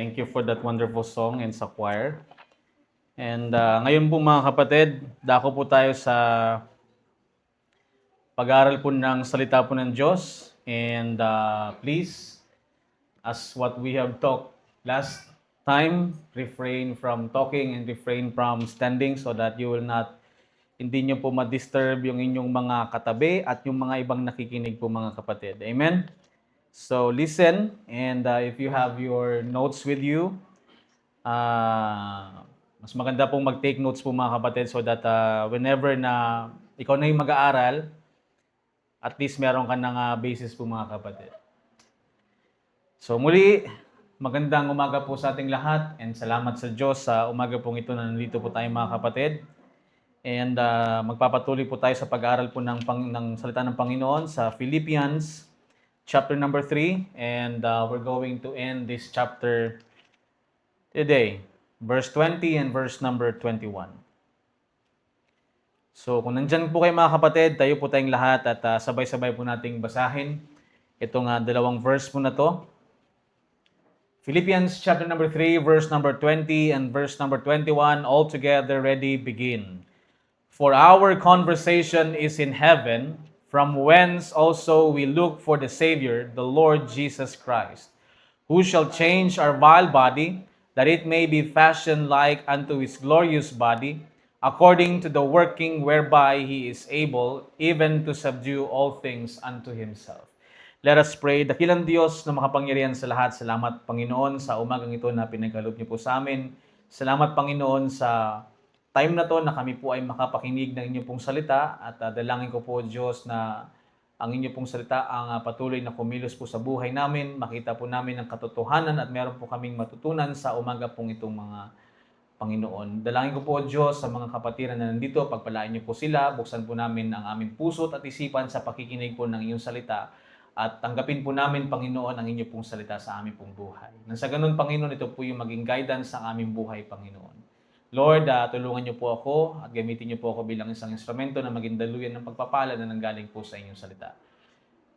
Thank you for that wonderful song and sa choir. And ngayon po mga kapatid, dako po tayo sa pag-aaral po ng salita po ng Diyos. And please, as what we have talked last time, refrain from talking and refrain from standing so that you will not, hindi nyo po ma-disturb yung inyong mga katabi at yung mga ibang nakikinig po mga kapatid. Amen? So listen, and if you have your notes with you, mas maganda pong mag-take notes po mga kapatid so that whenever na ikaw na yung mag-aaral, at least meron ka ng basis po mga kapatid. So muli, magandang umaga po sa ating lahat and salamat sa Diyos sa umaga pong ito na nandito po tayo mga kapatid. And magpapatuloy po tayo sa pag-aaral po ng salita ng Panginoon sa Philippians chapter number 3, and we're going to end this chapter today, verse 20 and verse number 21. So kung nandyan po kayo mga kapatid, tayo po tayong lahat at sabay-sabay po nating basahin itong dalawang verse po na to. Philippians chapter number 3, verse number 20 and verse number 21, all together, ready, begin. For our conversation is in heaven, from whence also we look for the Savior, the Lord Jesus Christ, who shall change our vile body, that it may be fashioned like unto his glorious body, according to the working whereby he is able even to subdue all things unto himself. Let us pray. Dakilang Diyos na makapangyarihan sa lahat, salamat Panginoon sa umagang ito na pinagkaloob niyo po sa amin. Salamat Panginoon sa time na to na kami po ay makapakinig ng inyong pong salita at dalangin ko po Diyos na ang inyong pong salita ang patuloy na kumilos po sa buhay namin, makita po namin ang katotohanan at meron po kaming matutunan sa umaga pong itong mga Panginoon. Dalangin ko po Diyos sa mga kapatiran na nandito, pagpalain niyo po sila, buksan po namin ang aming puso at isipan sa pakikinig po ng iyong salita at tanggapin po namin Panginoon ang inyong pong salita sa aming pong buhay. Nang sa ganun Panginoon, ito po yung maging guidance sa aming buhay Panginoon. Lord, tulungan niyo po ako at gamitin niyo po ako bilang isang instrumento na maging daluyan ng pagpapala na nanggaling po sa inyong salita.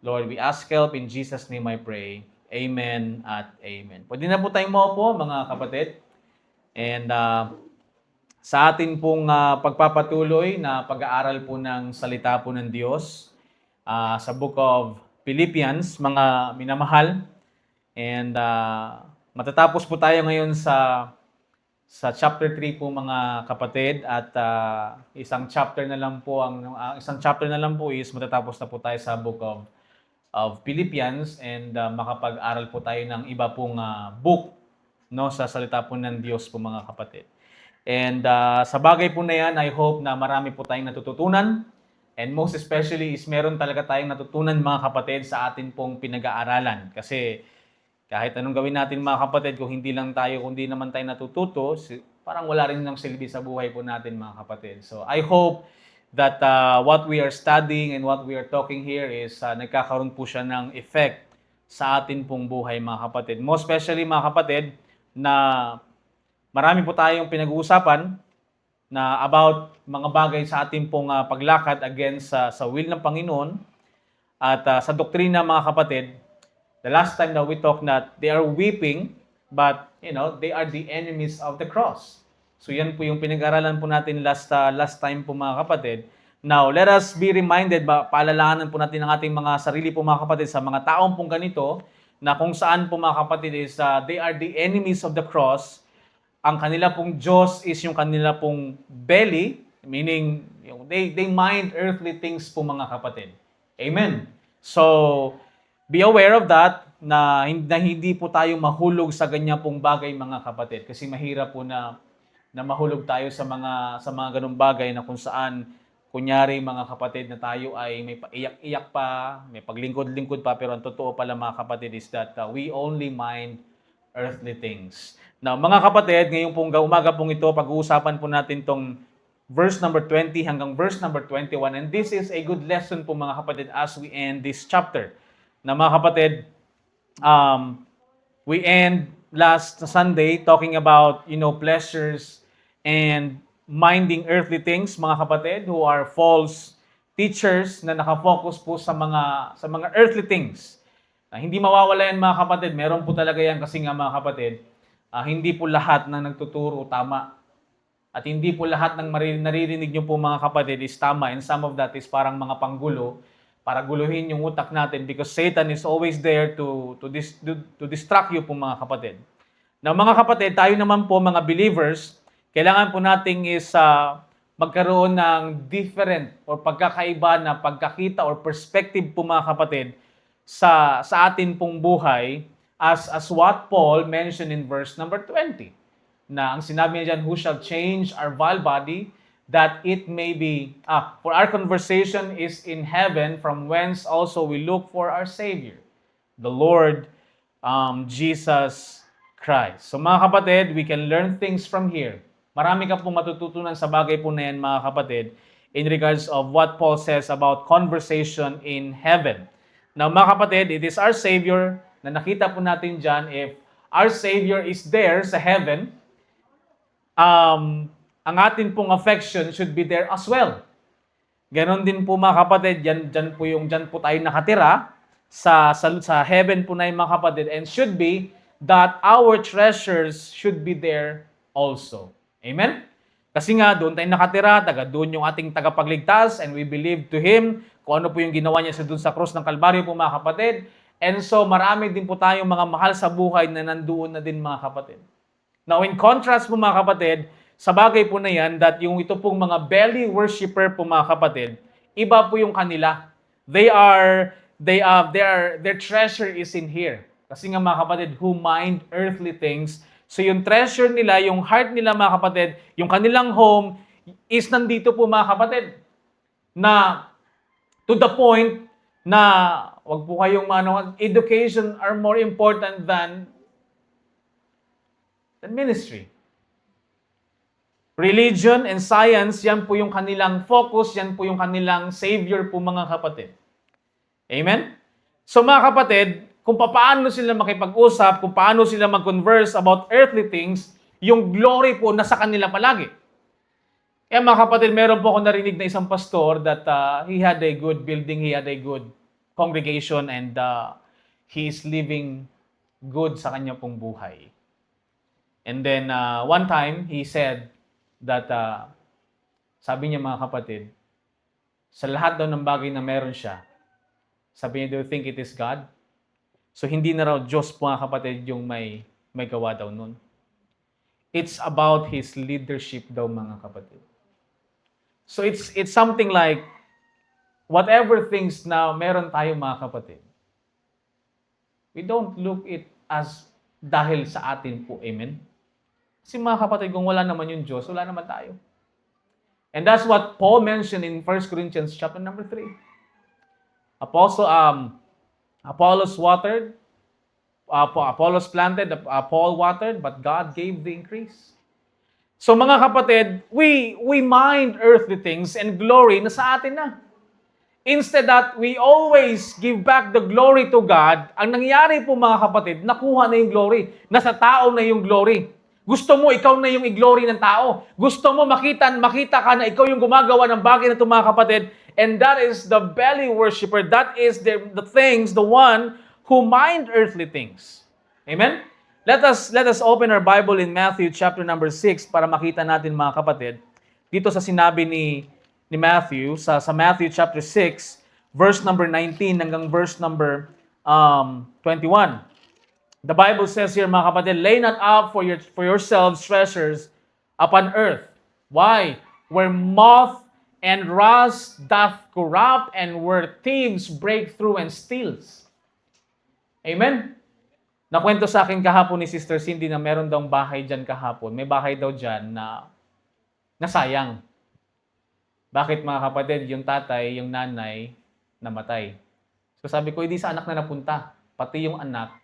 Lord, we ask help in Jesus' name I pray. Amen at amen. Pwede na po tayong maupo mga kapatid. And sa atin pong pagpapatuloy na pag-aaral po ng salita po ng Diyos sa book of Philippians, mga minamahal. And matatapos po tayo ngayon sa chapter 3 po mga kapatid at isang chapter na lang po is matatapos na po tayo sa book of Philippians and makapag-aral po tayo ng iba pong book no sa salita po ng Diyos po mga kapatid. And sa bagay po na yan, I hope na marami po tayong natututunan and most especially is meron talaga tayong natutunan mga kapatid sa atin pong pinag-aaralan kasi kahit anong gawin natin mga kapatid, kung hindi naman tayo natututo, parang wala rin ng silbi sa buhay po natin mga kapatid. So I hope that what we are studying and what we are talking here is nagkakaroon po siya ng effect sa atin pong buhay mga kapatid. Most especially mga kapatid, na marami po tayong pinag-uusapan na about mga bagay sa atin pong paglakad against sa will ng Panginoon at sa doktrina mga kapatid. The last time that we talked that they are weeping, but they are the enemies of the cross. So yan po yung pinag-aralan po natin last time po mga kapatid. Now, let us be reminded, paalalahanan po natin ang ating mga sarili po mga kapatid sa mga taong pong ganito, na kung saan po mga kapatid is they are the enemies of the cross. Ang kanila pong Diyos is yung kanila pong belly, meaning they mind earthly things po mga kapatid. Amen. So, be aware of that, na hindi po tayo mahulog sa ganyan pong bagay mga kapatid. Kasi mahirap po na mahulog tayo sa mga ganung bagay na kung saan, kunyari mga kapatid na tayo ay may paiyak-iyak pa, may paglingkod-lingkod pa, pero ang totoo pala mga kapatid is that we only mind earthly things. Now mga kapatid, ngayong pong umaga pong ito, pag-uusapan po natin tong verse number 20 hanggang verse number 21. And this is a good lesson po mga kapatid as we end this chapter. Na mga kapatid, we end last Sunday talking about, pleasures and minding earthly things, mga kapatid, who are false teachers na nakafocus po sa mga earthly things. Hindi mawawala yan mga kapatid, meron po talaga yan kasi nga mga kapatid, Hindi po lahat na nagtuturo tama. At hindi po lahat ng naririnig nyo po mga kapatid is tama, and some of that is parang mga panggulo para guluhin yung utak natin because Satan is always there to distract you po mga kapatid. Now mga kapatid, tayo naman po mga believers, kailangan po nating is magkaroon ng different or pagkakaiba na pagkakita or perspective po mga kapatid sa atin pong buhay as what Paul mentioned in verse number 20. Na ang sinabi niya dyan, who shall change our vile body, that it may be, for our conversation is in heaven, from whence also we look for our Savior, the Lord Jesus Christ. So mga kapatid, we can learn things from here. Marami ka pong matututunan sa bagay po na yan mga kapatid, in regards of what Paul says about conversation in heaven. Now mga kapatid, it is our Savior na nakita po natin dyan. If our Savior is there sa heaven, ang atin pong affection should be there as well. Ganon din po mga kapatid, dyan po tayo nakatira sa heaven po na yung mga kapatid, and should be that our treasures should be there also. Amen? Kasi nga, doon tayo nakatira, doon yung ating tagapagligtas, and we believe to Him, kung ano po yung ginawa niya doon sa krus ng Kalbaryo po mga kapatid. And so, marami din po tayong mga mahal sa buhay na nandoon na din mga kapatid. Now, in contrast po mga kapatid, sa bagay po na yan, that yung ito pong mga belly worshiper po mga kapatid, iba po yung kanila. Their treasure is in here. Kasi nga mga kapatid, who mind earthly things. So yung treasure nila, yung heart nila mga kapatid, yung kanilang home is nandito po mga kapatid. Na to the point na wag po kayong education are more important than ministry. Religion and science, yan po yung kanilang focus, yan po yung kanilang savior po mga kapatid. Amen? So mga kapatid, kung paano sila makipag-usap, kung paano sila mag-converse about earthly things, yung glory po nasa kanila palagi. Kaya mga kapatid, meron po ako narinig na isang pastor that he had a good building, he had a good congregation, and he is living good sa kanya pong buhay. And then, one time, he said that, sabi niya mga kapatid, sa lahat daw ng bagay na meron siya, sabi niya, do you think it is God? So, hindi na raw Diyos po mga kapatid yung may gawa daw nun. It's about His leadership daw mga kapatid. So, it's something like, whatever things na meron tayo mga kapatid, we don't look it as dahil sa atin po. Amen? Kasi mga kapatid, kung wala naman yung Diyos, wala naman tayo. And that's what Paul mentioned in 1 Corinthians chapter number 3. Apollos watered, Apollos planted, Paul watered, but God gave the increase. So mga kapatid, we mind earthly things and glory na sa atin na. Instead that we always give back the glory to God, ang nangyari po mga kapatid, nakuha na yung glory. Nasa tao na yung glory. Gusto mo, ikaw na yung i-glory ng tao. Gusto mo, makita ka na ikaw yung gumagawa ng bagay na ito mga kapatid. And that is the belly worshiper. That is the one who mind earthly things. Amen? Let us open our Bible in Matthew chapter number 6 para makita natin mga kapatid. Dito sa sinabi ni Matthew, sa Matthew chapter 6, verse number 19 hanggang verse number 21. The Bible says here, mga kapatid, lay not up for yourselves treasures upon earth. Why? Where moth and rust doth corrupt, and where thieves break through and steals. Amen? Nakwento sa akin kahapon ni Sister Cindy na meron daw bahay dyan kahapon. May bahay daw dyan na nasayang. Bakit mga kapatid? Yung tatay, yung nanay, namatay. So sabi ko, hindi sa anak na napunta. Pati yung anak,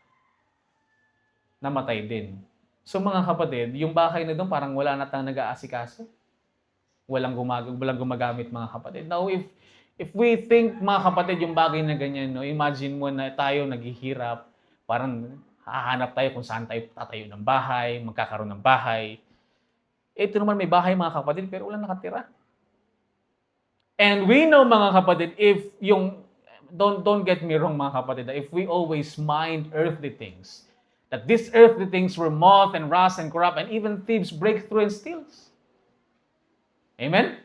namatay din. So mga kapatid, yung bahay na doon parang wala na tayong nag-aasikaso. Walang gumagamit mga kapatid. Now, if we think mga kapatid yung bagay na ganyan, no, imagine mo na tayo naghihirap, parang hahanap tayo kung saan tayo tatayo ng bahay, magkakaroon ng bahay. Ito naman may bahay mga kapatid, pero walang nakatira. And we know mga kapatid, if yung, don't get me wrong mga kapatid, if we always mind earthly things, That these earthly things were moth and rust and corrupt, and even thieves break through and steals. Amen?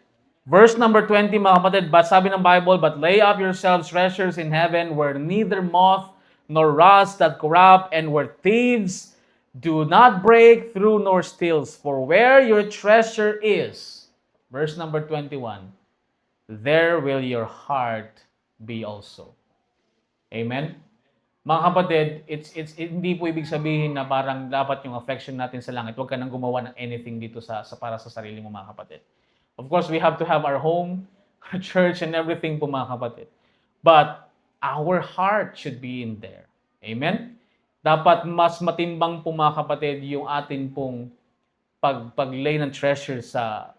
Verse number 20, mga kapatid, but sabi ng Bible, but lay up yourselves treasures in heaven where neither moth nor rust that corrupt, and where thieves do not break through nor steals. For where your treasure is, verse number 21, there will your heart be also. Amen? Mga kapatid, hindi po ibig sabihin na parang dapat yung affection natin sa langit. Huwag ka nang gumawa ng anything dito para sa sarili mo, mga kapatid. Of course, we have to have our home, our church, and everything po, mga kapatid. But our heart should be in there. Amen? Dapat mas matimbang po, mga kapatid, yung atin pong paglay ng treasure sa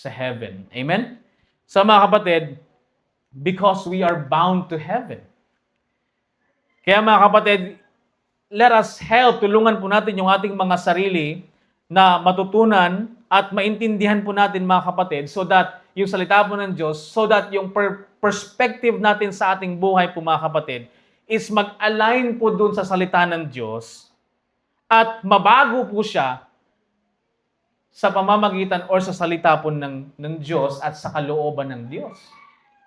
heaven. Amen? So, mga kapatid, because we are bound to heaven. Kaya, mga kapatid, let us help, tulungan po natin yung ating mga sarili na matutunan at maintindihan po natin, mga kapatid, so that yung salita po ng Diyos, so that yung perspective natin sa ating buhay po, mga kapatid, is mag-align po dun sa salita ng Diyos at mabago po siya sa pamamagitan or sa salita po ng Diyos at sa kalooban ng Diyos.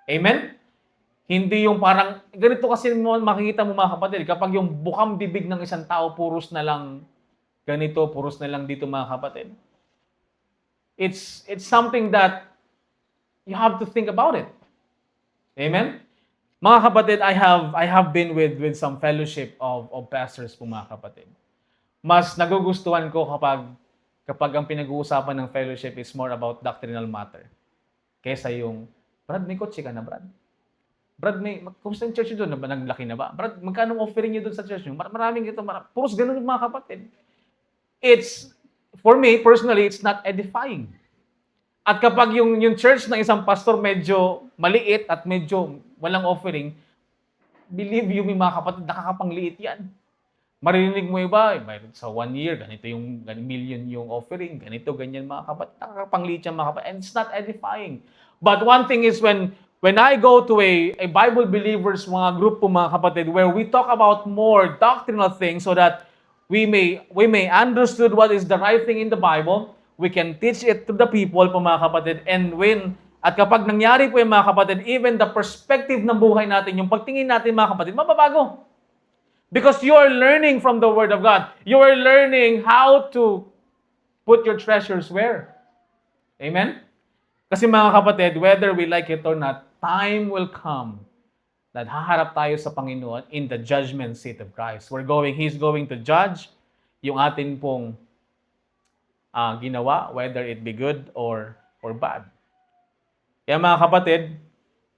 Amen? Hindi yung parang, ganito kasi makikita mo, mga kapatid, kapag yung bukang bibig ng isang tao, puros na lang ganito, puros na lang dito, mga kapatid. It's something that you have to think about it. Amen? Mga kapatid, I have been with some fellowship of pastors po, mga kapatid. Mas nagugustuhan ko kapag ang pinag-uusapan ng fellowship is more about doctrinal matter. Kesa yung, Brad, may kotse ka na, Brad? Brad, kumusta yung church nyo doon? Naglaki na ba? Brad, magkano offering nyo doon sa church nyo? Maraming ito, puros ganun, mga kapatid. For me, personally, it's not edifying. At kapag yung church ng isang pastor medyo maliit at medyo walang offering, believe you me, mga kapatid, nakakapangliit yan. Maririnig mo iba, sa 1 year, ganito yung million yung offering, ganito, ganyan, mga kapatid. Nakakapangliit yan, mga kapatid. And it's not edifying. But one thing is when I go to a Bible believers mga group po, mga kapatid, where we talk about more doctrinal things so that we may understood what is the right thing in the Bible, we can teach it to the people po, mga kapatid, and at kapag nangyari po yung, mga kapatid, even the perspective ng buhay natin, yung pagtingin natin, mga kapatid, mababago. Because you are learning from the Word of God. You are learning how to put your treasures where? Amen? Kasi, mga kapatid, whether we like it or not, time will come that haharap tayo sa Panginoon in the judgment seat of Christ. He's going to judge yung atin pong ginawa, whether it be good or bad. Kaya, mga kapatid,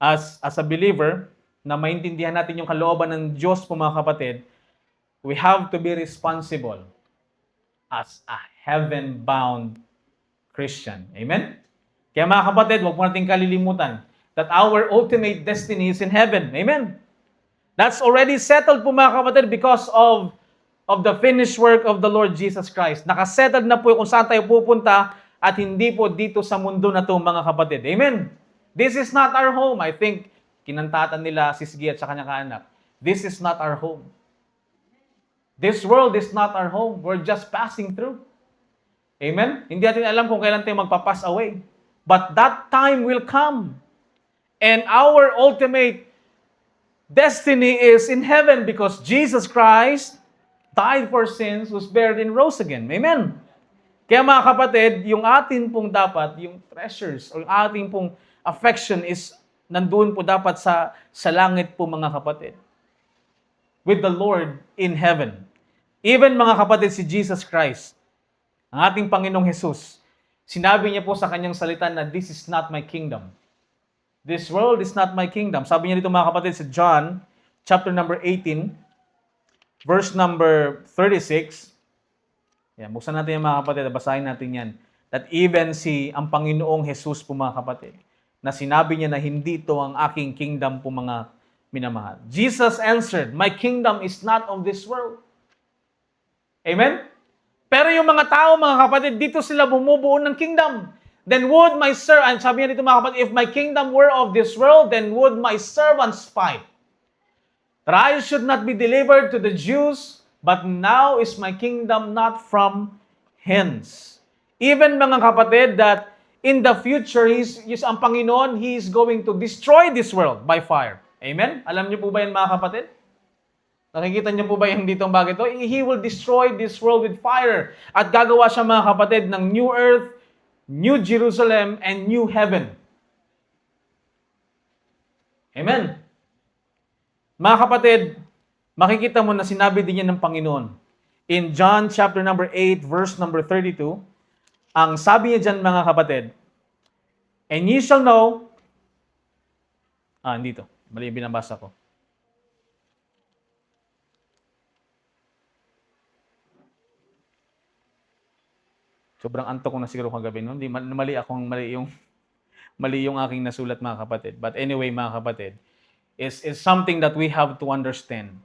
as a believer, na maintindihan natin yung kalooban ng Diyos po, mga kapatid, we have to be responsible as a heaven-bound Christian. Amen? Kaya, mga kapatid, huwag mo natin kalilimutan that our ultimate destiny is in heaven. Amen? That's already settled po, mga kapatid, because of the finished work of the Lord Jesus Christ. Nakasettled na po kung saan tayo pupunta at hindi po dito sa mundo na to, mga kapatid. Amen? This is not our home. I think, kinantatan nila si Sigi at sa kanyang kaanak. This is not our home. This world is not our home. We're just passing through. Amen? Hindi natin alam kung kailan tayo magpapass away. But that time will come. And our ultimate destiny is in heaven because Jesus Christ died for sins, was buried, and rose again. Amen? Kaya, mga kapatid, yung atin pong dapat, yung treasures, or ating pong affection is nandoon po dapat sa langit po, mga kapatid. With the Lord in heaven. Even, mga kapatid, si Jesus Christ, ang ating Panginoong Jesus, sinabi niya po sa kanyang salita na this is not my kingdom. This world is not my kingdom. Sabi niya dito, mga kapatid, sa John, chapter number 18, verse number 36. Yan, buksan natin yung, mga kapatid, basahin natin yan. That even ang Panginoong Jesus po, mga kapatid, na sinabi niya na hindi ito ang aking kingdom po, mga minamahal. Jesus answered, my kingdom is not of this world. Amen? Pero yung mga tao, mga kapatid, dito sila bumubuo ng kingdom. Then would my servant, sabi niya dito, mga kapatid, if my kingdom were of this world, then would my servants fight. That I should not be delivered to the Jews, but now is my kingdom not from hence. Even mga kapatid, that in the future, ang Panginoon, He is going to destroy this world by fire. Amen? Alam niyo po ba yan mga kapatid? Nakikita niyo po ba yung ditong bagay ito? He will destroy this world with fire. At gagawa siya mga kapatid ng new earth, new Jerusalem, and new heaven. Amen? Mga kapatid, makikita mo na sinabi din yan ng Panginoon. In John chapter number 8, verse number 32, ang sabi niya dyan mga kapatid, and ye shall know, dito, mali yung binabasa ko. Sobrang antok ko na siguro kagabi, no? Mali yung aking nasulat mga kapatid. But anyway mga kapatid, is something that we have to understand,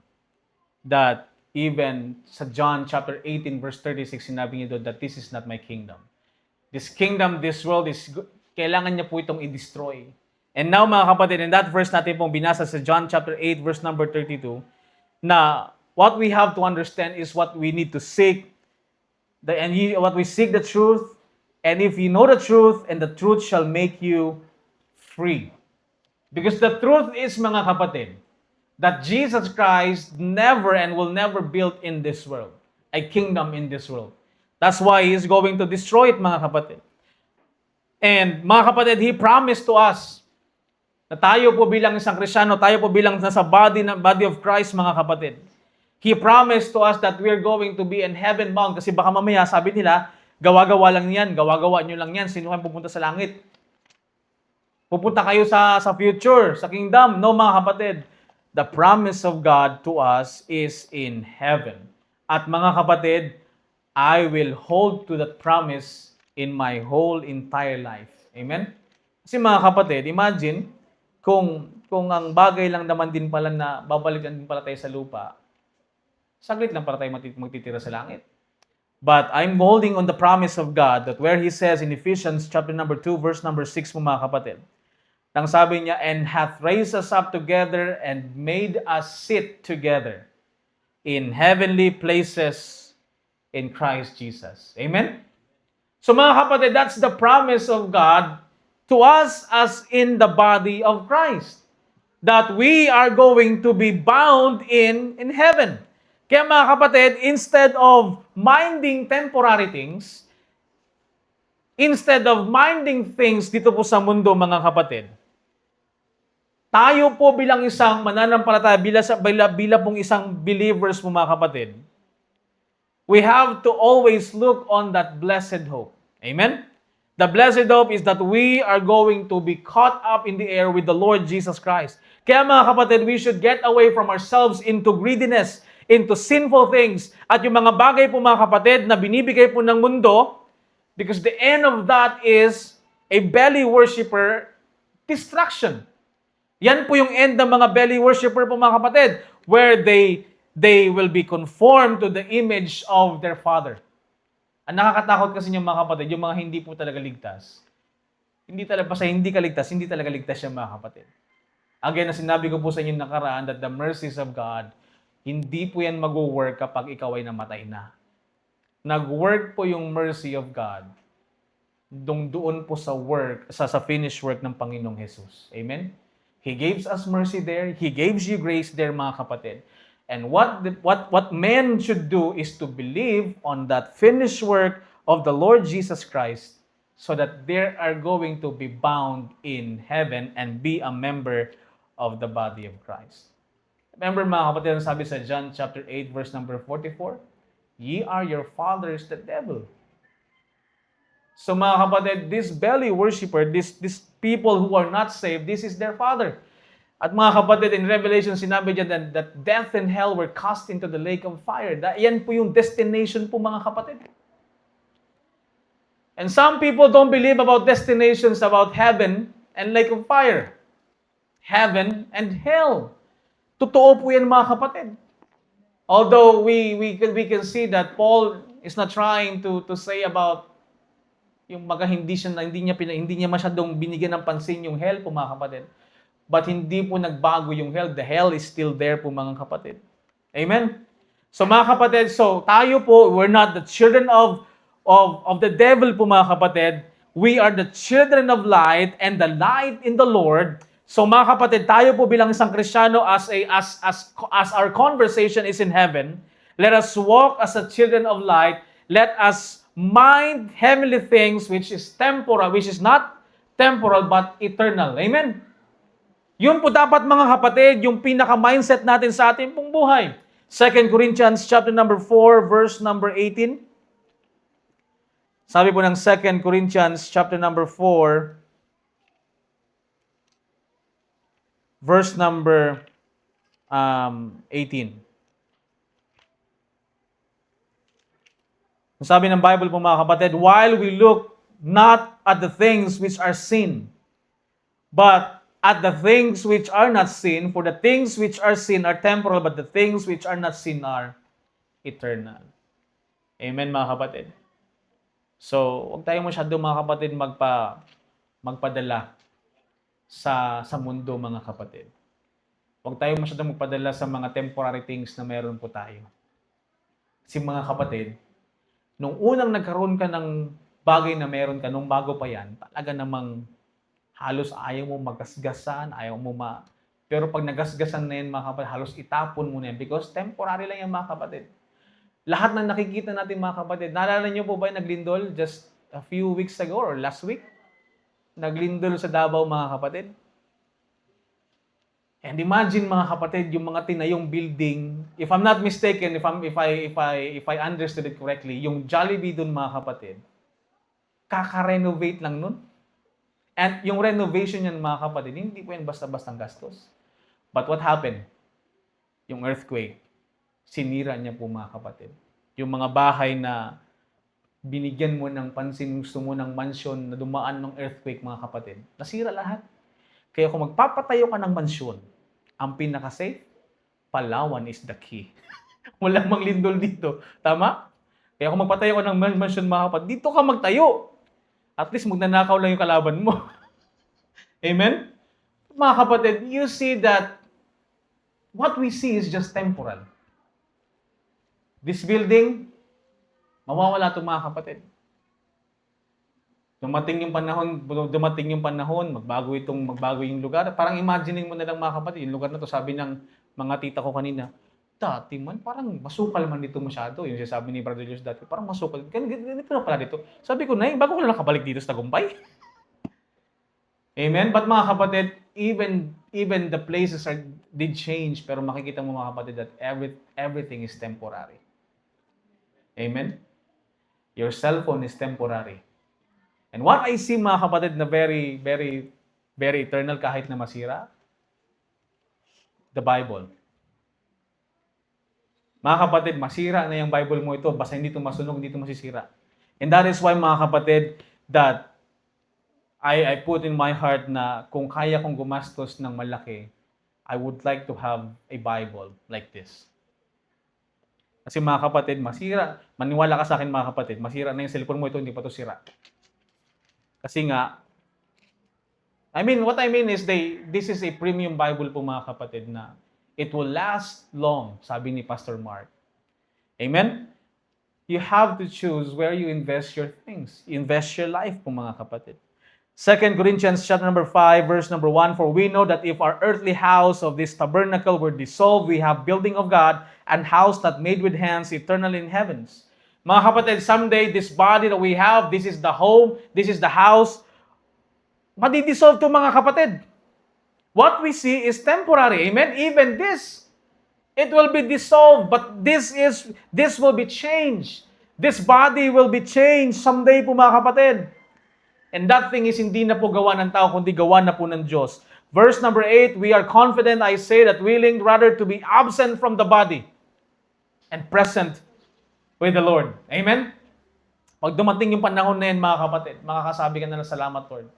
that even sa John chapter 18 verse 36, sinabi niya doon that this is not my kingdom. This kingdom, this world kailangan niya po itong i-destroy. And now mga kapatid, in that verse natin pong binasa sa John chapter 8 verse number 32, na what we have to understand is what we need to seek, what we seek the truth, and if you know the truth, and the truth shall make you free. Because the truth is mga kapatid, that Jesus Christ never and will never build in this world a kingdom in this world. That's why He is going to destroy it, mga kapatid. And mga kapatid, He promised to us na tayo po bilang isang Kristiyano, tayo po bilang nasa body of Christ, mga kapatid. He promised to us that we're going to be in heaven bound. Kasi baka mamaya, sabi nila, gawa-gawa lang yan, gawa-gawa nyo lang yan, sino kayo pupunta sa langit? Pupunta kayo sa future, sa kingdom. No, mga kapatid. The promise of God to us is in heaven. At mga kapatid, I will hold to that promise in my whole entire life. Amen? Kasi mga kapatid, imagine kung ang bagay lang naman din pala na babalikan din pala tayo sa lupa, saglit lang para tayo magtitira sa langit. But I'm holding on the promise of God that where He says in Ephesians chapter number 2, verse number 6 mo mga kapatid, nang sabi niya, and hath raised us up together and made us sit together in heavenly places in Christ Jesus. Amen? So mga kapatid, that's the promise of God to us as in the body of Christ. That we are going to be bound in heaven. Kaya mga kapatid, instead of minding temporary things, instead of minding things dito po sa mundo mga kapatid, tayo po bilang isang mananampalataya, bilang pong isang believers po mga kapatid, we have to always look on that blessed hope. Amen? The blessed hope is that we are going to be caught up in the air with the Lord Jesus Christ. Kaya mga kapatid, we should get away from ourselves into greediness, into sinful things. At yung mga bagay po mga kapatid na binibigay po ng mundo, because the end of that is a belly worshiper distraction. Yan po yung end ng mga belly worshiper po mga kapatid, where they will be conformed to the image of their father. Ang nakakatakot kasi yung mga kapatid, yung mga hindi po talaga ligtas. Hindi ka ligtas yung mga kapatid. Again, na sinabi ko po sa inyo nakaraan that the mercies of God, hindi po yan mag-work kapag ikaw ay namatay na. Nag-work po yung mercy of God doon po sa finished work ng Panginoong Jesus. Amen? He gives us mercy there. He gives you grace there, mga kapatid. And what men should do is to believe on that finished work of the Lord Jesus Christ so that they are going to be bound in heaven and be a member of the body of Christ. Remember mga kapatid, ang sabi sa John chapter 8 verse number 44, ye are your fathers the devil. So mga kapatid, this belly worshiper, these people who are not saved, this is their father. At mga kapatid, in Revelation, sinabi dyan that death and hell were cast into the lake of fire. Yan po yung destination po mga kapatid. And some people don't believe about destinations about heaven and lake of fire. Heaven and hell. Totoo po yan mga kapatid. Although we can see that Paul is not trying to say about yung mga hindi niya masyadong binigyan ng pansin yung hell po mga kapatid. But hindi po nagbago yung hell. The hell is still there po mga kapatid. Amen? So mga kapatid, so tayo po, we're not the children of the devil po mga kapatid. We are the children of light and the light in the Lord. So mga kapatid, tayo po bilang isang Kristiyano as our conversation is in heaven, let us walk as the children of light. Let us mind heavenly things which is temporal, which is not temporal but eternal. Amen. Yun po dapat mga kapatid, yung pinaka-mindset natin sa ating pong buhay. 2 Corinthians chapter number 4, verse number 18. Sabi po ng 2 Corinthians chapter number 4, verse number 18. Sabi ng Bible po mga kapatid, while we look not at the things which are seen, but at the things which are not seen, for the things which are seen are temporal, but the things which are not seen are eternal. Amen mga kapatid. So, huwag tayo masyado mga kapatid magpadala sa mundo mga kapatid. Huwag tayo masyado magpadala sa mga temporary things na meron po tayo. Kasi mga kapatid, nung unang nagkaroon ka ng bagay na meron ka, nung bago pa yan, talaga namang halos ayaw mo magasgasan, ayaw mo Pero pag nagasgasan na yan, mga kapatid, halos itapon mo na yan because temporary lang yan, mga kapatid. Lahat ng nakikita natin, mga kapatid, naalala niyo po ba yung naglindol just a few weeks ago or last week? Naglindol sa Davao, mga kapatid. And imagine, mga kapatid, yung mga tinayong building, if I'm not mistaken, if I understood it correctly, yung Jollibee dun, mga kapatid, kaka-renovate lang nun. And yung renovation yan, mga kapatid, hindi po yan basta-bastang gastos. But what happened? Yung earthquake, sinira niya po, mga kapatid. Yung mga bahay na binigyan mo ng pansin, gusto mo ng mansyon na dumaan ng earthquake, mga kapatid, nasira lahat. Kaya kung magpapatayo ka ng mansyon, ang pinaka-safe, Palawan is the key. Walang manglindol dito. Tama? Kaya kung magpatayo ka ng mansyon, mga kapatid, dito ka magtayo. At least magnanakaw lang yung kalaban mo. Amen? Mga kapatid, you see that what we see is just temporal. This building, mawawala ito, mga kapatid. Dumating yung panahon, magbago yung lugar. Parang imagining mo na lang, mga kapatid, yung lugar na to, sabi ng mga tita ko kanina, dati man, parang masukal man dito masyado. Yung sabi ni Brother Jules dati, parang masukal. Ganito na pala dito. Sabi ko, bago ko na nakabalik dito sa Tagumpay. Amen? But mga kapatid, even the places did change, pero makikita mo, mga kapatid, that everything is temporary. Amen? Your cellphone is temporary. And what I see, mga kapatid, na very, very, very eternal kahit na masira, the Bible. Mga kapatid, masira na yung Bible mo ito, basta hindi ito masunog, hindi ito masisira. And that is why, mga kapatid, that I put in my heart na kung kaya kong gumastos ng malaki, I would like to have a Bible like this. Kasi mga kapatid, masira. Maniwala ka sa akin, mga kapatid, masira na yung cellphone mo ito, hindi pa ito sira. Kasi nga, what I mean is this is a premium Bible po, mga kapatid, na it will last long, sabi ni Pastor Mark. Amen? You have to choose where you invest your things. Invest your life po, mga kapatid. 2 Corinthians chapter number 5, verse number 1, for we know that if our earthly house of this tabernacle were dissolved, we have building of God, and house not made with hands, eternal in heavens. Mga kapatid, someday, this body that we have, this is the home, this is the house, madidissolve to, mga kapatid. What we see is temporary. Amen? Even this, it will be dissolved, but this will be changed. This body will be changed someday po, mga kapatid. And that thing is hindi na po gawa ng tao, kundi gawa na po ng Diyos. Verse number 8, we are confident, I say, that willing rather to be absent from the body and present with the Lord. Amen? Pag dumating yung panahon na yan, mga kapatid, makakasabi ka na lang, salamat, Lord.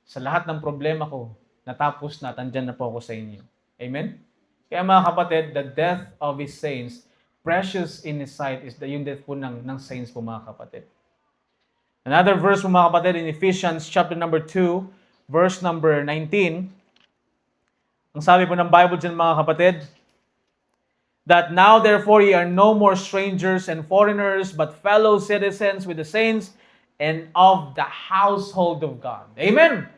Sa lahat ng problema ko, natapos na, tandyan na po ako sa inyo. Amen? Kaya mga kapatid, the death of His saints, precious in His sight, is yung death po ng saints po, mga kapatid. Another verse po, mga kapatid, in Ephesians chapter number 2, verse number 19. Ang sabi po ng Bible dyan, mga kapatid, That now therefore ye are no more strangers and foreigners, but fellow citizens with the saints and of the household of God. Amen.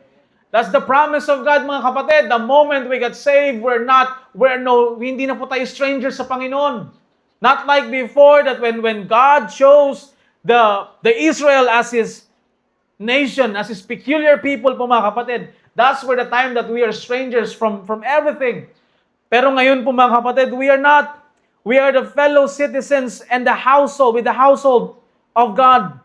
That's the promise of God, mga kapatid. The moment we got saved, hindi na po tayo strangers sa Panginoon. Not like before that when God chose the Israel as His nation, as His peculiar people po, mga kapatid. That's where the time that we are strangers from everything. Pero ngayon po, mga kapatid, we are not. We are the fellow citizens and with the household of God.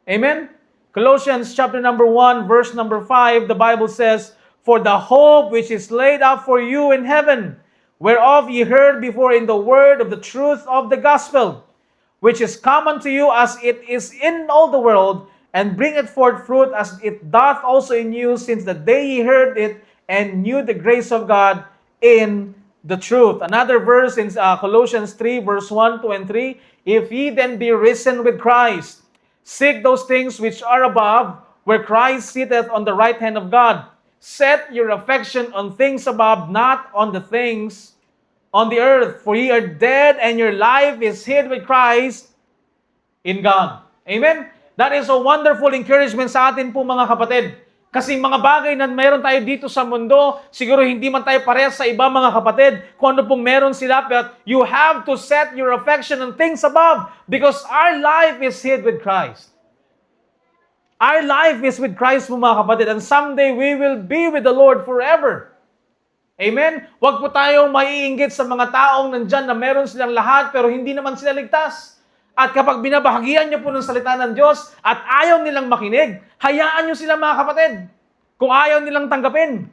Amen? Colossians chapter number 1, verse number 5, the Bible says, "For the hope which is laid up for you in heaven, whereof ye heard before in the word of the truth of the gospel, which is common to you as it is in all the world, and bringeth forth fruit as it doth also in you, since the day ye heard it, and knew the grace of God in the truth." Another verse in Colossians 3, verse 1, 2, and 3, "If ye then be risen with Christ, seek those things which are above, where Christ sitteth on the right hand of God. Set your affection on things above, not on the things on the earth. For ye are dead, and your life is hid with Christ in God." Amen? That is a wonderful encouragement sa atin po, mga kapatid. Kasi mga bagay na meron tayo dito sa mundo, siguro hindi man tayo parehas sa iba, mga kapatid, kung ano pong meron sila, but you have to set your affection on things above because our life is hid with Christ. Our life is with Christ, mga kapatid, and someday we will be with the Lord forever. Amen? Huwag po tayong maiinggit sa mga taong nandyan na meron silang lahat pero hindi naman sila ligtas. At kapag binabahagian niyo po ng salita ng Diyos at ayaw nilang makinig, hayaan niyo sila, mga kapatid. Kung ayaw nilang tanggapin.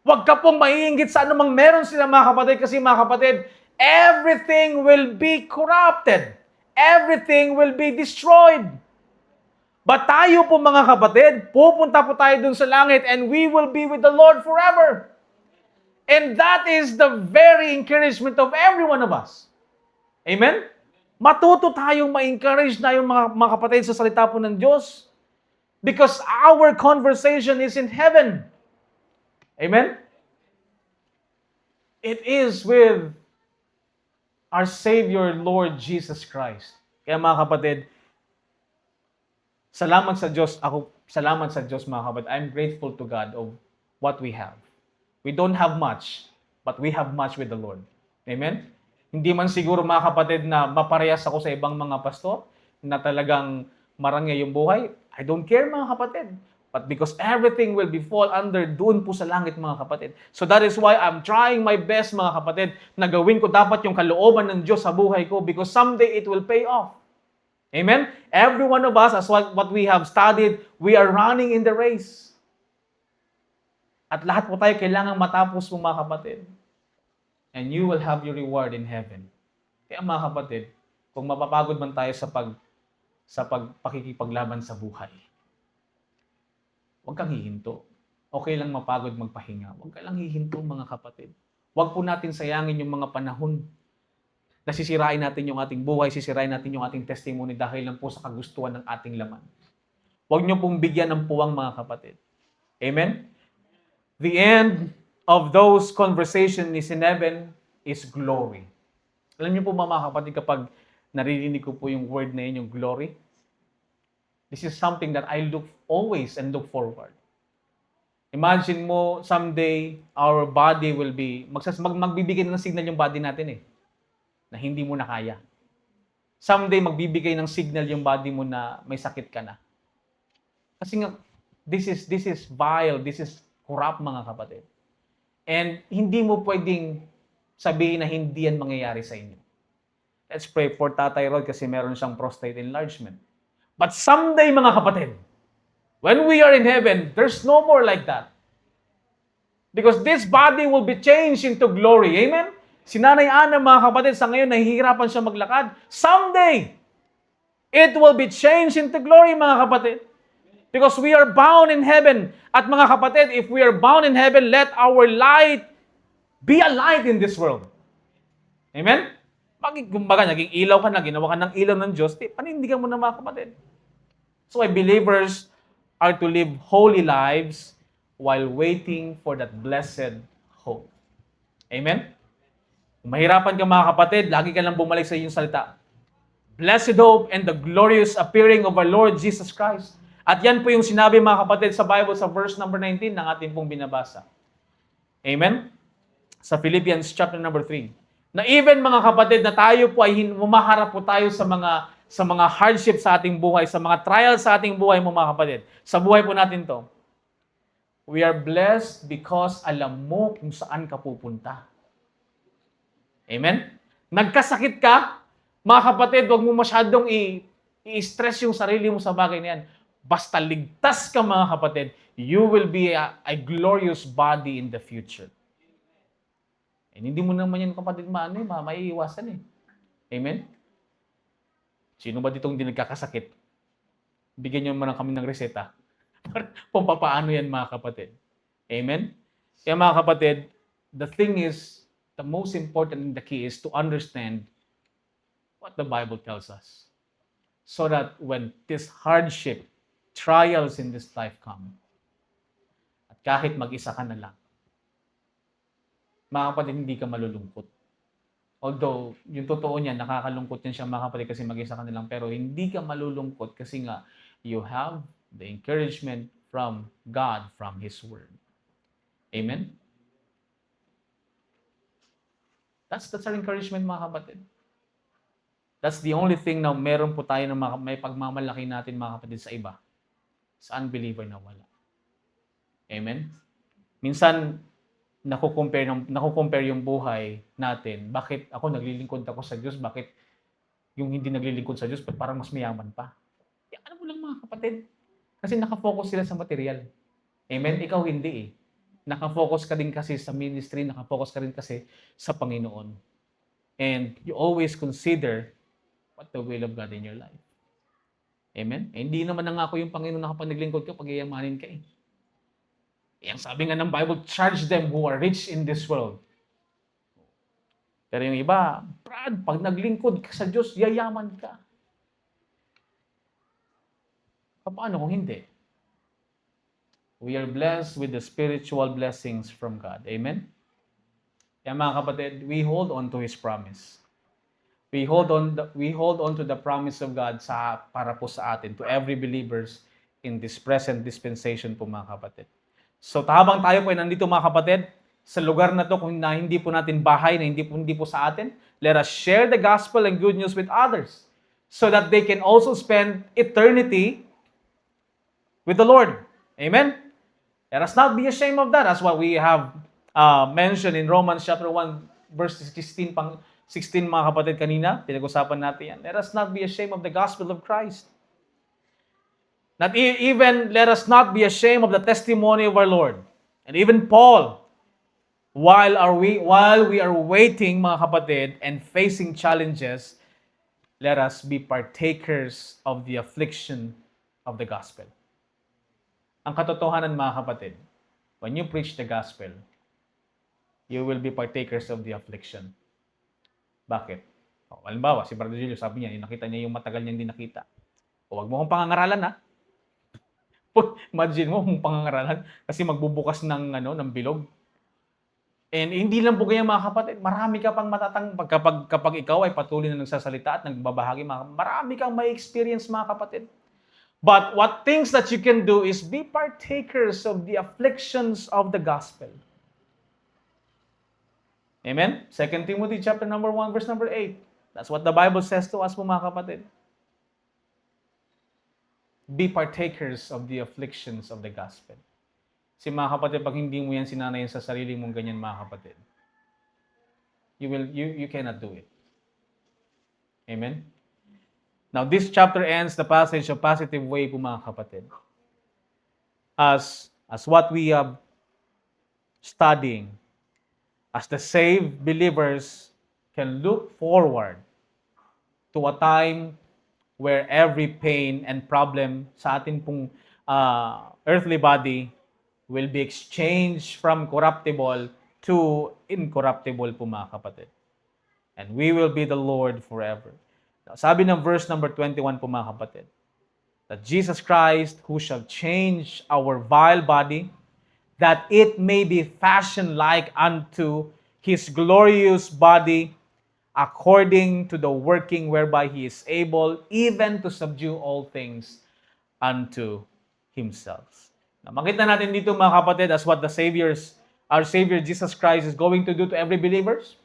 Huwag ka pong maiinggit sa anumang meron sila, mga kapatid, kasi, mga kapatid, everything will be corrupted. Everything will be destroyed. But tayo po, mga kapatid, pupunta po tayo dun sa langit and we will be with the Lord forever. And that is the very encouragement of every one of us. Amen? Matuto tayong ma-encourage na yung mga kapatid sa salita po ng Diyos. Because our conversation is in heaven. Amen? It is with our Savior, Lord Jesus Christ. Kaya, mga kapatid, salamat sa Diyos, mga kapatid. I'm grateful to God of what we have. We don't have much, but we have much with the Lord. Amen? Hindi man siguro, mga kapatid, na maparehas ako sa ibang mga pastor na talagang marangya yung buhay. I don't care, mga kapatid. But because everything will be fall under doon po sa langit, mga kapatid. So that is why I'm trying my best, mga kapatid, na gawin ko dapat yung kalooban ng Diyos sa buhay ko because someday it will pay off. Amen? Every one of us, as what we have studied, we are running in the race. At lahat po tayo kailangang matapos po, mga kapatid. And you will have your reward in heaven. Kaya, mga kapatid, kung mapapagod man tayo sa pakikipaglaban sa buhay, huwag kang hihinto. Okay lang mapagod magpahinga. Huwag ka lang hihinto, mga kapatid. Huwag po natin sayangin yung mga panahon. Nasisirain natin yung ating buhay, sisirain natin yung ating testimony dahil lang po sa kagustuhan ng ating laman. Huwag niyo pong bigyan ng puwang, mga kapatid. Amen? The end of those conversations is in heaven is glory. Alam niyo po, mga kapatid, kapag naririnig ko po yung word na yun, yung glory, this is something that I always look forward. Imagine mo, someday, our body will be, magbibigay ng signal yung body natin na hindi mo na kaya. Someday, magbibigay ng signal yung body mo na may sakit ka na. Kasi nga, this is vile, this is corrupt, mga kapatid. And hindi mo pwedeng sabihin na hindi yan mangyayari sa inyo. Let's pray for Tatay Rod kasi meron siyang prostate enlargement. But someday, mga kapatid, when we are in heaven, there's no more like that. Because this body will be changed into glory. Amen? Si Nanay Ana, mga kapatid, sa ngayon, nahihirapan siya maglakad. Someday, it will be changed into glory, mga kapatid. Because we are bound in heaven. At mga kapatid, if we are bound in heaven, let our light be a light in this world. Amen? Kumbaga, naging ilaw ka na, ginawa ka ng ilaw ng Diyos, panindigan mo na, mga kapatid. So, believers are to live holy lives while waiting for that blessed hope. Amen? Kung mahirapan ka mga kapatid, lagi ka lang bumalik sa iyong salita. Blessed hope and the glorious appearing of our Lord Jesus Christ. At yan po yung sinabi mga kapatid sa Bible sa verse number 19 ng ating pong binabasa. Amen? Sa Philippians chapter number 3. Na even mga kapatid na tayo po ay humaharap po tayo sa mga hardship sa ating buhay, sa mga trials sa ating buhay mo mga kapatid. Sa buhay po natin to. We are blessed because alam mo kung saan ka pupunta. Amen? Nagkasakit ka, mga kapatid, huwag mo masyadong i-stress yung sarili mo sa bagay na yan. Basta ligtas ka mga kapatid, you will be a glorious body in the future. And hindi mo naman yan kapatid maiiwasan eh. Amen? Sino ba ditong hindi nagkakasakit? Bigyan niyo naman kami ng reseta. Kung paano yan mga kapatid. Amen? Kaya mga kapatid, the thing is, the most important and the key is to understand what the Bible tells us. So that when this hardship, trials in this life come, at kahit mag-isa ka na lang, mga kapatid, hindi ka malulungkot. Although, yung totoo niya, nakakalungkot yan siya mga kapatid kasi mag-isa ka na lang, pero hindi ka malulungkot kasi nga, you have the encouragement from God, from His Word. Amen? That's our encouragement mga kapatid. That's the only thing na meron po tayo na may pagmamalaki natin mga kapatid sa iba. Sa unbeliever na wala. Amen? Minsan, nakukompare yung buhay natin. Bakit ako naglilingkod ako sa Diyos? Bakit yung hindi naglilingkod sa Diyos parang mas mayaman pa? Ano mo lang mga kapatid? Kasi nakafocus sila sa material. Amen? Ikaw hindi eh. Nakafocus ka din kasi sa ministry, nakafocus ka rin kasi sa Panginoon. And you always consider what the will of God in your life. Amen? Eh, hindi naman nangako yung Panginoon na kapag naglingkod ka, pagyayamanin ka eh. Yang sabi nga ng Bible, charge them who are rich in this world. Pero yung iba, Brad, pag naglingkod ka sa Diyos, yayaman ka. Paano kung hindi? We are blessed with the spiritual blessings from God. Amen? Kaya mga kapatid, we hold on to His promise. We hold on to the promise of God para po sa atin, to every believers in this present dispensation po mga kapatid. So habang tayo po ay nandito mga kapatid, sa lugar na to kung na hindi po natin bahay, na hindi po sa atin, let us share the gospel and good news with others so that they can also spend eternity with the Lord. Amen? Let us not be ashamed of that. That's what we have mentioned in Romans chapter 1, verse 16 mga kapatid kanina. Pinag-usapan natin yan. Let us not be ashamed of the gospel of Christ. Not even let us not be ashamed of the testimony of our Lord. And even Paul, while we are waiting, mga kapatid, and facing challenges, let us be partakers of the affliction of the gospel. Ang katotohanan, mga kapatid, when you preach the gospel, you will be partakers of the affliction. Bakit? Halimbawa, si Brother Julio, sabi niya, nakita niya yung matagal niyang hindi nakita. Huwag mo akong pangangaralan, ha? Imagine mo kung pangangaralan kasi magbubukas ng bilog. And hindi lang po ganyan mga kapatid, marami ka pang kapag ikaw ay patuloy na nagsasalita at nagbabahagi, marami kang may experience mga kapatid. But what things that you can do is be partakers of the afflictions of the gospel. Amen? 2 Timothy chapter number 1, verse number 8. That's what the Bible says to us po mga kapatid. Be partakers of the afflictions of the gospel. Si mga kapatid, pag hindi mo yan sinanayin sa sarili mong ganyan mga kapatid, you cannot do it. Amen? Now, this chapter ends the passage of positive way po mga kapatid. As what we are studying, as the saved believers can look forward to a time where every pain and problem sa atin pong earthly body will be exchanged from corruptible to incorruptible po mga kapatid. And we will be the Lord forever. Now, sabi ng verse number 21 po mga kapatid, that Jesus Christ, who shall change our vile body, that it may be fashioned like unto His glorious body, according to the working whereby He is able even to subdue all things unto Himself. Now, makita natin dito mga kapatid as what our Savior Jesus Christ is going to do to every believers.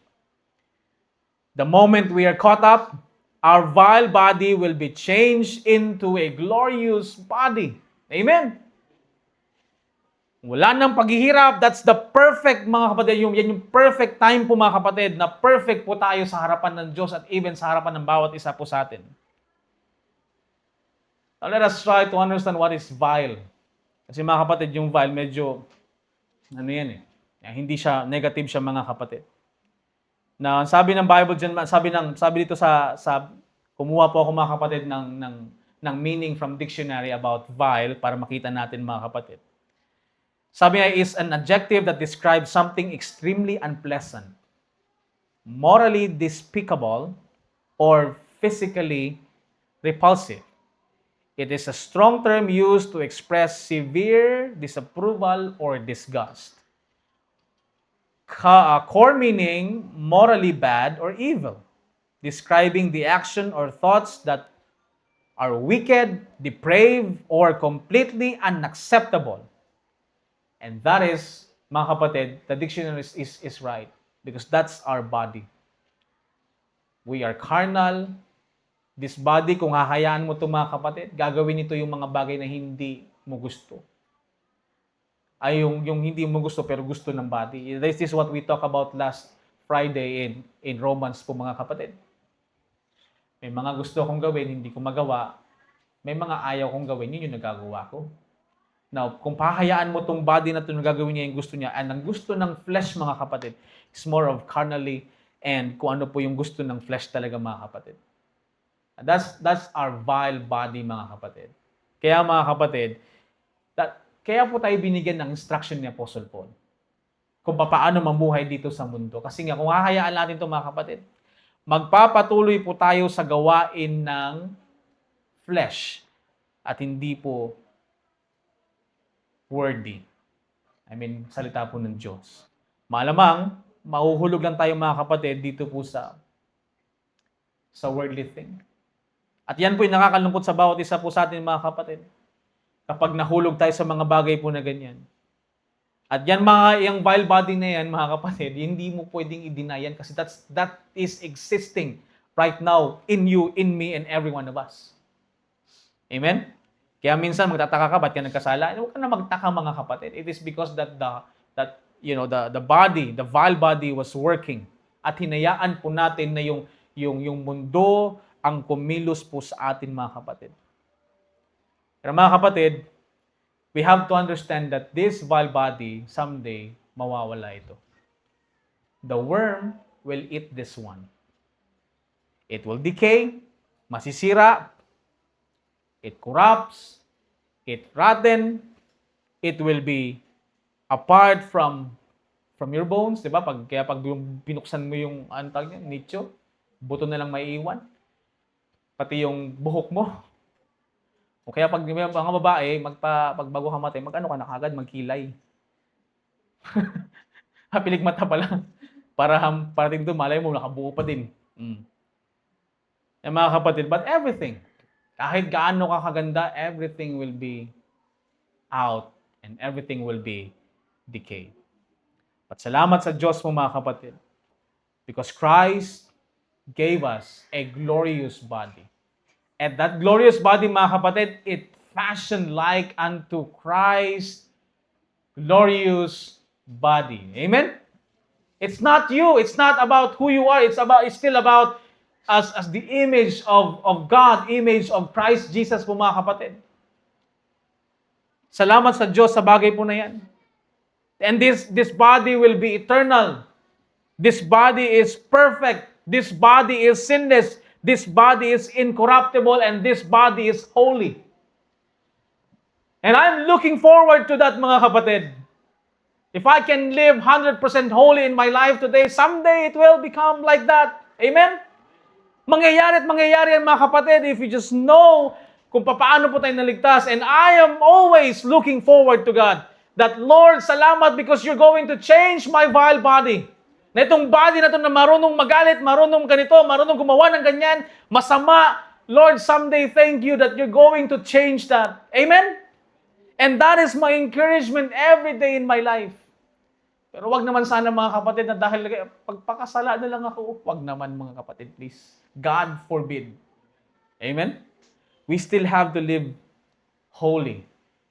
The moment we are caught up, our vile body will be changed into a glorious body. Amen? Wala nang paghihirap. That's the perfect, mga kapatid. Yan yung perfect time po, mga kapatid, na perfect po tayo sa harapan ng Diyos at even sa harapan ng bawat isa po sa atin. Now, let us try to understand what is vile. Kasi mga kapatid, yung vile, medyo, hindi siya, negative siya, mga kapatid. Na sabi ng Bible diyan, sabi dito sa kumuha po ako, mga kapatid, ng meaning from dictionary about vile para makita natin, mga kapatid. Sabi niya, is an adjective that describes something extremely unpleasant, morally despicable, or physically repulsive. It is a strong term used to express severe disapproval or disgust. Core meaning, morally bad or evil, describing the action or thoughts that are wicked, depraved, or completely unacceptable. And that is, mga kapatid, the dictionary is right, because that's our body. We are carnal. This body, kung hahayaan mo ito, mga kapatid, gagawin ito yung mga bagay na hindi mo gusto. Ay yung hindi mo gusto pero gusto ng body. This is what we talk about last Friday in Romans po, mga kapatid. May mga gusto kong gawin, hindi ko magawa. May mga ayaw kong gawin, yun yung nagagawa ko. Now, kung pahayaan mo tong body na ito, gagawin niya yung gusto niya, and ang gusto ng flesh, mga kapatid, is more of carnally, and kung ano po yung gusto ng flesh talaga, mga kapatid. That's our vile body, mga kapatid. Kaya, mga kapatid, kaya po tayo binigyan ng instruction ni Apostle Paul kung paano mamuhay dito sa mundo. Kasi nga, kung hahayaan natin ito, mga kapatid, magpapatuloy po tayo sa gawain ng flesh at hindi po worthy. Salita po ng Diyos. Malamang, mahuhulog lang tayo, mga kapatid, dito po sa worldly thing. At yan po yung nakakalungkot sa bawat isa po sa atin, mga kapatid. Kapag nahulog tayo sa mga bagay po na ganyan. At yan, yung vile body na yan, mga kapatid, hindi mo pwedeng i-deny yan kasi that is existing right now in you, in me, and every one of us. Amen? Kaya minsan magtataka ka, ba't ka nagkasala? Huwag ka na magtaka, mga kapatid. It is because that the body, the vile body was working. At hinayaan po natin na yung mundo ang kumilos po sa atin, mga kapatid. Pero mga kapatid, we have to understand that this vile body, someday, mawawala ito. The worm will eat this one. It will decay, masisira, it corrupts, it rotten, it will be apart from your bones, di ba? Kaya pag binuksan mo yung nicho, buto na lang maiiwan. Pati yung buhok mo. O kaya pag mga babae, pag bago ka matay, mag-ano ka na kagad, magkilay. Hapilig mata pa lang. Parating doon, malay mo, nakabuo pa din. Mga kapatid, but everything, kahit gaano ka kaganda, everything will be out and everything will be decayed. But salamat sa Diyos mo, mga kapatid, because Christ gave us a glorious body. And that glorious body, mga kapatid, it fashioned like unto Christ's glorious body. Amen? It's not you. It's not about who you are. It's still about as the image of God, image of Christ Jesus po, mga kapatid. Salamat sa Diyos sa bagay po na yan. And this body will be eternal. This body is perfect. This body is sinless. This body is incorruptible, and this body is holy. And I'm looking forward to that, mga kapatid. If I can live 100% holy in my life today, someday it will become like that. Amen? Mangyayari at mangyayari yan, mga kapatid, if you just know kung paano po tayo naligtas. And I am always looking forward to God. That, Lord, salamat because you're going to change my vile body. Na itong body na ito na marunong magalit, marunong ganito, marunong gumawa ng ganyan, masama. Lord, someday thank you that you're going to change that. Amen? And that is my encouragement every day in my life. Pero wag naman sana mga kapatid na dahil pagpakasala na lang ako. Wag naman mga kapatid, please. God forbid. Amen? We still have to live holy,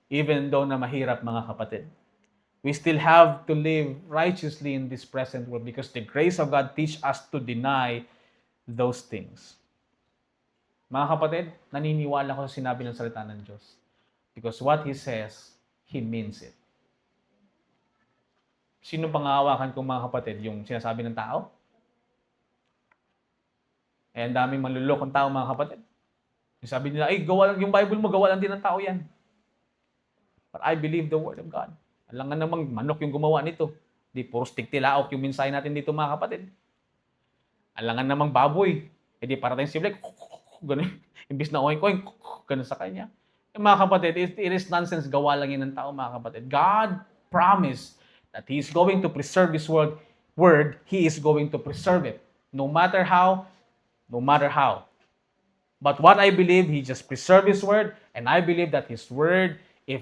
even though na mahirap mga kapatid. We still have to live righteously in this present world because the grace of God teach us to deny those things. Mga kapatid, naniniwala ko sa sinabi ng salita ng Diyos. Because what He says, He means it. Sino pangahawakan kong mga kapatid? Yung sinasabi ng tao? Eh, ang daming manlulokong tao mga kapatid. Yung sabi nila, ay, gawa lang, yung Bible mo, gawa lang din ng tao yan. But I believe the Word of God. Alangan namang manok yung gumawa nito. Di puro stick tilaok yung mensahe natin dito mga kapatid. Alangan namang baboy. E di parating si Blake, ganun. Imbis na oink-oink, ganun sa kanya. Eh, mga kapatid, it is nonsense. Gawa lang yun ng tao mga kapatid. God promised that He is going to preserve His word. He is going to preserve it. No matter how. But what I believe, He just preserved His word, and I believe that His word, if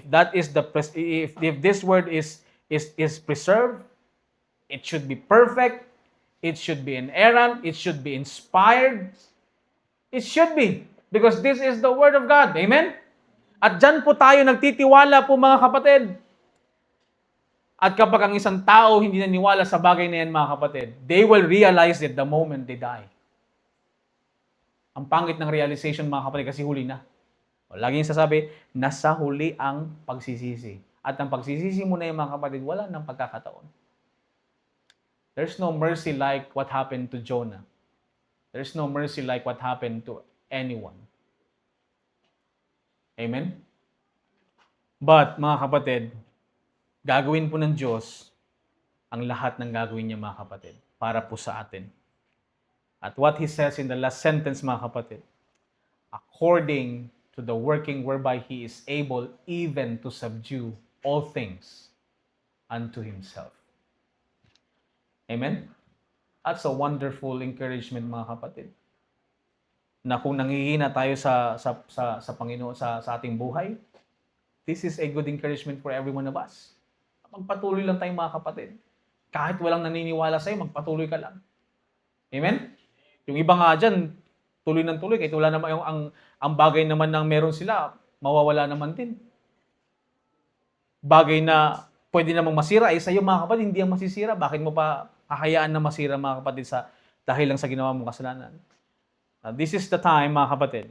this word is preserved, it should be perfect, it should be inerrant, it should be inspired. It should be, because this is the word of God. Amen? At dyan po tayo nagtitiwala po mga kapatid. At kapag ang isang tao hindi naniwala sa bagay na yan mga kapatid, they will realize it the moment they die. Ang pangit ng realization mga kapatid kasi huli na. Laging sasabi, nasa huli ang pagsisisi. At ang pagsisisi mo na yung mga kapatid, wala nang pagkakataon. There's no mercy like what happened to Jonah. There's no mercy like what happened to anyone. Amen? But, mga kapatid, gagawin po ng Diyos ang lahat ng gagawin niya mga kapatid para po sa atin. At what He says in the last sentence mga kapatid, according to the working whereby He is able even to subdue all things unto Himself. Amen? That's a wonderful encouragement mga kapatid. Na kung nangihina tayo sa Panginoon sa ating buhay, this is a good encouragement for every one of us. Magpatuloy lang tayo mga kapatid. Kahit walang naniniwala sa'yo, magpatuloy ka lang. Amen? Yung iba nga dyan, tuloy ng tuloy. Kahit wala naman ang bagay naman ng meron sila, mawawala naman din. Bagay na pwede namang masira, sa'yo mga kapatid, hindi ang masisira. Bakit mo pa hahayaan na masira mga kapatid dahil lang sa ginawa mong kasalanan? This is the time mga kapatid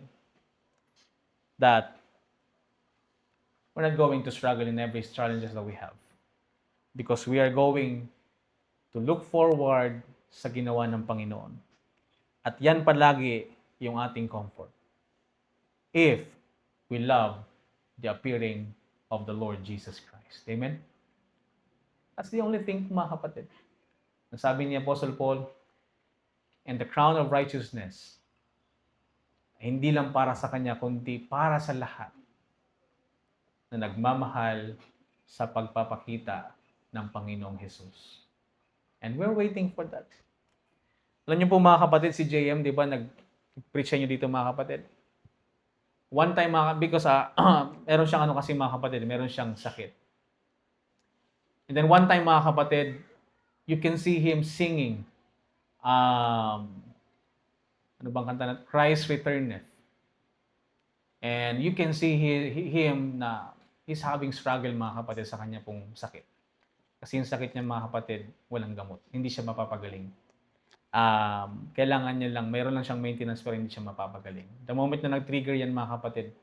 that we're not going to struggle in every challenges that we have. Because we are going to look forward sa ginawa ng Panginoon. At yan palagi yung ating comfort. If we love the appearing of the Lord Jesus Christ. Amen? That's the only thing, mga kapatid. Nasabi ni Apostle Paul, and the crown of righteousness, hindi lang para sa kanya, kundi para sa lahat na nagmamahal sa pagpapakita ng Panginoong Jesus. And we're waiting for that. Alam niyo po mga kapatid, si JM, di ba, nag-preach niyo dito mga kapatid? One time, because meron siyang kasi mga kapatid, meron siyang sakit. And then one time mga kapatid, you can see him singing, ano bang kanta na? Christ Returneth. And you can see him na he's having struggle mga kapatid sa kanya pong sakit. Kasi yung sakit niya mga kapatid, walang gamot. Hindi siya mapapagaling. Kailangan niya lang, mayroon lang siyang maintenance pero hindi siya mapapagaling. The moment na nag-trigger yan mga kapatid,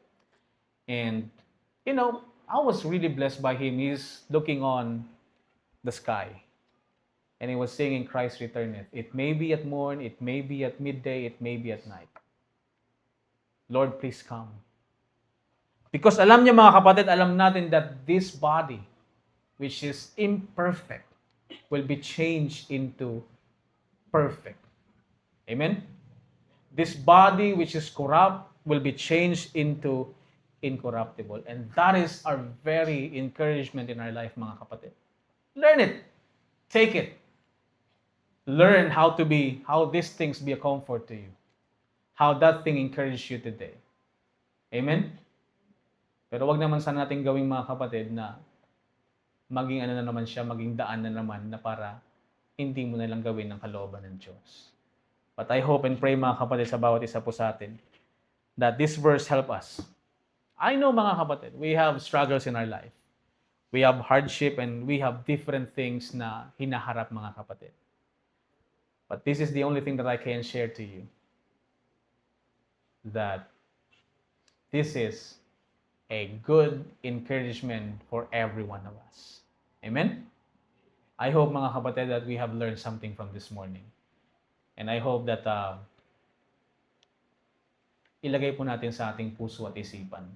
and you know, I was really blessed by him. He's looking on the sky. And he was singing Christ Returneth. It may be at morn, it may be at midday, it may be at night. Lord, please come. Because alam niya mga kapatid, alam natin that this body, which is imperfect, will be changed into perfect. Amen? This body which is corrupt will be changed into incorruptible. And that is our very encouragement in our life, mga kapatid. Learn it. Take it. learn how these things be a comfort to you. How that thing encouraged you today. Amen? Pero wag naman sana natin gawing mga kapatid na maging ano na naman siya, maging daan na naman na para hindi mo na lang gawin ng kalooban ng Diyos. But I hope and pray mga kapatid sa bawat isa po sa atin that this verse help us. I know mga kapatid, we have struggles in our life. We have hardship and we have different things na hinaharap mga kapatid. But this is the only thing that I can share to you. That this is a good encouragement for every one of us. Amen? I hope mga kapatid that we have learned something from this morning. And I hope that ilagay po natin sa ating puso at isipan.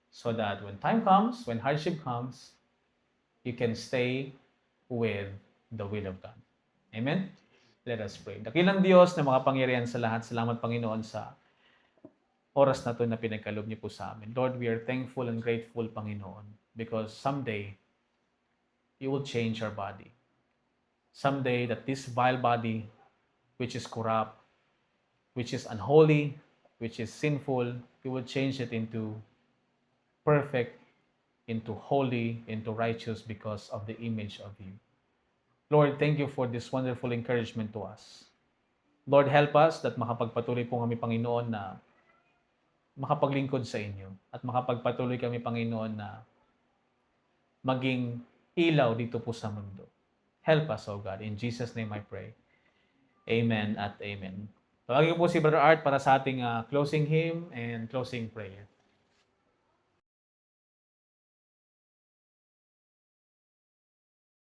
So that when time comes, when hardship comes, you can stay with the will of God. Amen? Let us pray. Dakilang Diyos na makapangyarihan sa lahat, salamat Panginoon sa oras na ito na pinagkaloob niyo po sa amin. Lord, we are thankful and grateful, Panginoon, because someday, you will change our body. Someday that this vile body, which is corrupt, which is unholy, which is sinful, you will change it into perfect, into holy, into righteous because of the image of you. Lord, thank you for this wonderful encouragement to us. Lord, help us that makapagpatuloy po kami, Panginoon, na makapaglingkod sa inyo at makapagpatuloy kami, Panginoon, na maging ilaw dito po sa mundo. Help us, O God. In Jesus' name I pray. Amen at amen. Tawagin ko po si Brother Art para sa ating closing hymn and closing prayer.